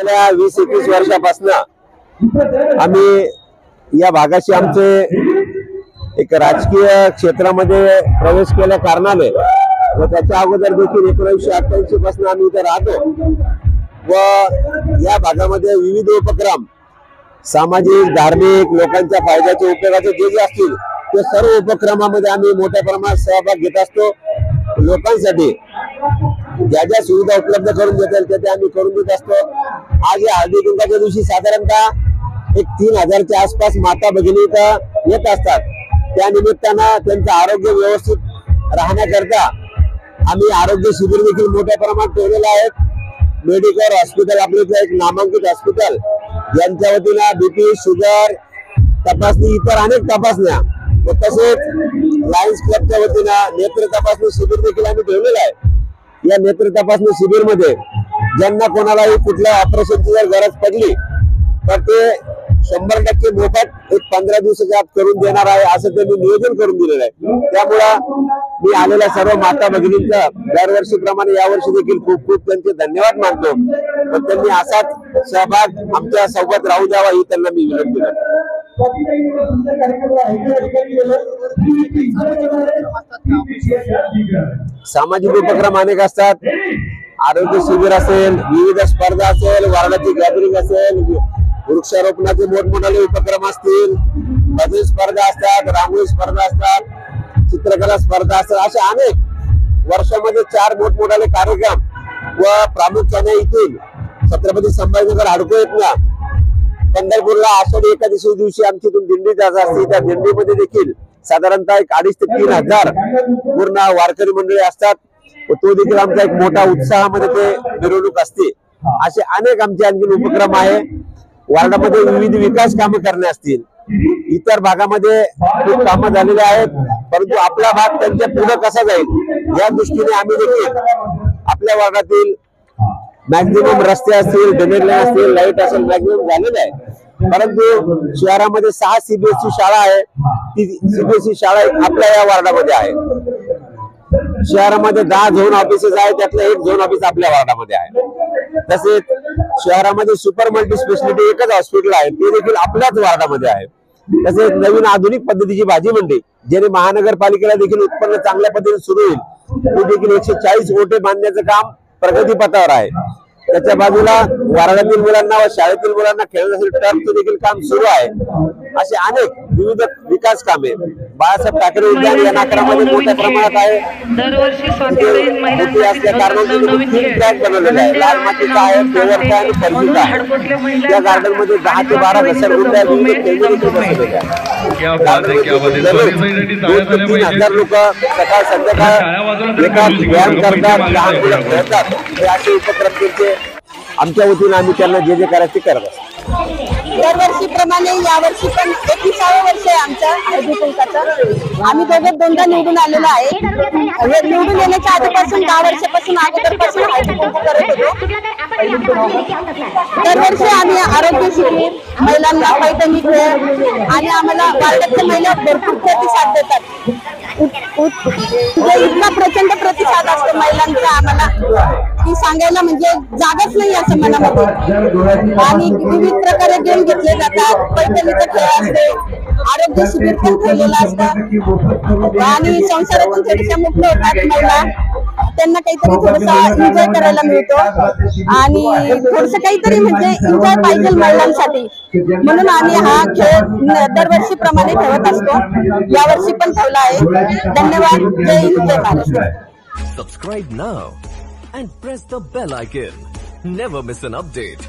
गेल्या 20-21 वर्षापासून आम्ही या भागाशी आमचे एक राजकीय क्षेत्रामध्ये प्रवेश केल्या कारणाने व त्याच्या अगोदर देखील 1988 पासून आम्ही इथे राहतो व या भागामध्ये विविध उपक्रम सामाजिक धार्मिक लोकांच्या फायद्याचे उपयोगाचे जे असतील ते सर्व उपक्रमामध्ये आम्ही मोठ्या प्रमाणात सहभाग घेत असतो। लोकांसाठी ज्या ज्या सुविधा उपलब्ध करून देतील ते आम्ही करून देत असतो। आज या हळदी कुंकाच्या दिवशी साधारणतः एक 3000च्या आसपास माता भगिनी इथं येत असतात। त्या निमित्तानं त्यांचं आरोग्य व्यवस्थित राहण्याकरता आम्ही आरोग्य शिबिर देखील मोठ्या प्रमाणात ठेवलेले आहेत। मेडिकल हॉस्पिटल आपले इथलं एक नामांकित हॉस्पिटल यांच्या वतीनं बीपी शुगर तपासणी इतर अनेक तपासण्या व तसेच लायन्स क्लबच्या वतीनं नेत्र तपासणी शिबिर देखील आम्ही ठेवलेलं आहे। या नेत्र तपासणी शिबिर मध्ये ज्यांना कोणालाही कुठल्या ऑपरेशनची जर गरज पडली तर ते 100% मोफत एक 15 दिवसाच्या आत करून देणार आहे असं त्यांनी नियोजन करून दिलेलं आहे। त्यामुळं मी आलेल्या सर्व माता भगिनींचा दरवर्षीप्रमाणे यावर्षी देखील खूप खूप त्यांचे धन्यवाद मानतो। पण त्यांनी असाच सहभाग आमच्या सोबत राहू द्यावा ही त्यांना मी विनंती करतो। सामाजिक उपक्रम अनेक असतात। आरोग्य शिबिर असेल, विविध स्पर्धा असेल, वार्डाची गॅदरिंग असेल, वृक्षारोपणाचे मोठमोठाले उपक्रम असतील, भजन स्पर्धा असतात, रांगोळी स्पर्धा असतात, चित्रकला स्पर्धा असतात, असे अनेक वर्षामध्ये 4 मोठमोठाले कार्यक्रम व प्रामुख्याने इथून छत्रपती संभाजीनगर हडको येथून पंढरपूरला आषाढी एकादशी दिवशी आमची इथून दिंडी जात असते। त्या दिंडीमध्ये देखील साधारणतः 2500 ते 3000 पूर्ण वारकरी मंडळी असतात व तो देखील आमचा एक मोठा उत्साहामध्ये ते मिरवणूक असते। असे अनेक आमचे आणखी उपक्रम आहे। वार्डामध्ये विविध विकास कामे करणे असतील, इतर भागामध्ये खूप कामं झालेले आहेत, परंतु आपला भाग त्यांच्या पुढे कसा जाईल या दृष्टीने आम्ही देखील आपल्या वार्डातील मॅक्झिमम रस्ते असतील, ड्रेनेज लाईन असतील, लाईट असेल मॅक्झिमम झालेले आहे। परंतु शहरामध्ये 6 CBSE शाळा आहे, ती CBSE शाळा आपल्या या वार्डामध्ये आहे। शहरामध्ये 10 झोन ऑफिसेस आहेत, त्यातलं एक झोन ऑफिस आपल्या वार्डामध्ये आहे। तसेच शहरामध्ये सुपर मल्टी स्पेशालिटी एकच हॉस्पिटल आहे, ते देखील आपल्याच वार्डामध्ये आहे। तसेच नवीन आधुनिक पद्धतीची भाजी मंडी ज्याने महानगरपालिकेला देखील उत्पन्न चांगल्या पद्धतीने सुरू होईल, ते देखील 140 गोटे बांधण्याचं काम प्रगतीपथावर आहे। त्याच्या बाजूला वार्डातील मुलांना व शाळेतील मुलांना खेळण्यासाठी टर्फचं देखील काम सुरू आहे। असे अनेक विविध विकास कामे बाळासाहेब ठाकरे उद्यान या नाकारामध्ये मोठ्या प्रमाणात आहे। दरवर्षी स्वातंत्र्य महिलांसाठी ट्रॅक बनवलेला आहे, लाल मातीचा आहे, पेवरचा आणि फर्जीचा आहे। त्या गार्डन मध्ये 10 ते 12 घसरगुंड्या विविध खेळणी देखील बसवलेल्या आहेत। 3,000 लोक सकाळ संध्याकाळ एकाच व्यायाम करतात, लहान मुलं खेळतात। हे असे उपक्रम त्यांचे आमच्या वतीने आम्ही त्यांना जे जे करायचे करत असतो। दरवर्षीप्रमाणे यावर्षी पण 21वे वर्ष आहे आमचं हळदी कुंकाचं। आम्ही दोघं निवडून आलेलो आहे। निवडून येण्याच्या आधीपासून 10 वर्षापासून अगोदरपासून हळदी कुंकू करत होतो। दरवर्षी आम्ही आरोग्य शिबिर, महिलांना पैठणी खेळ आणि आम्हाला वार्डातल्या महिला भरपूर प्रतिसाद देतात। इतका प्रचंड प्रतिसाद असतो महिलांचा आम्हाला की सांगायला म्हणजे जागाच नाही असं मनामध्ये। आणि विविध प्रकारे गेम घेतले जातात, पैठणीचा खेळ असते, आरोग्य शिबिर पण ठेवलेलं असतं आणि संसारातून थोड्याशा मुक्त होतात महिला, त्यांना काहीतरी थोडंसं एन्जॉय करायला मिळतो आणि थोडंसं काहीतरी म्हणजे एन्जॉय पाहिजे महिलांसाठी, म्हणून आम्ही हा खेळ दरवर्षीप्रमाणे ठेवत असतो। यावर्षी पण ठेवला आहे। धन्यवाद। जय हिंद, जय Maharashtra. Subscribe now and press the bell icon. Never miss an update.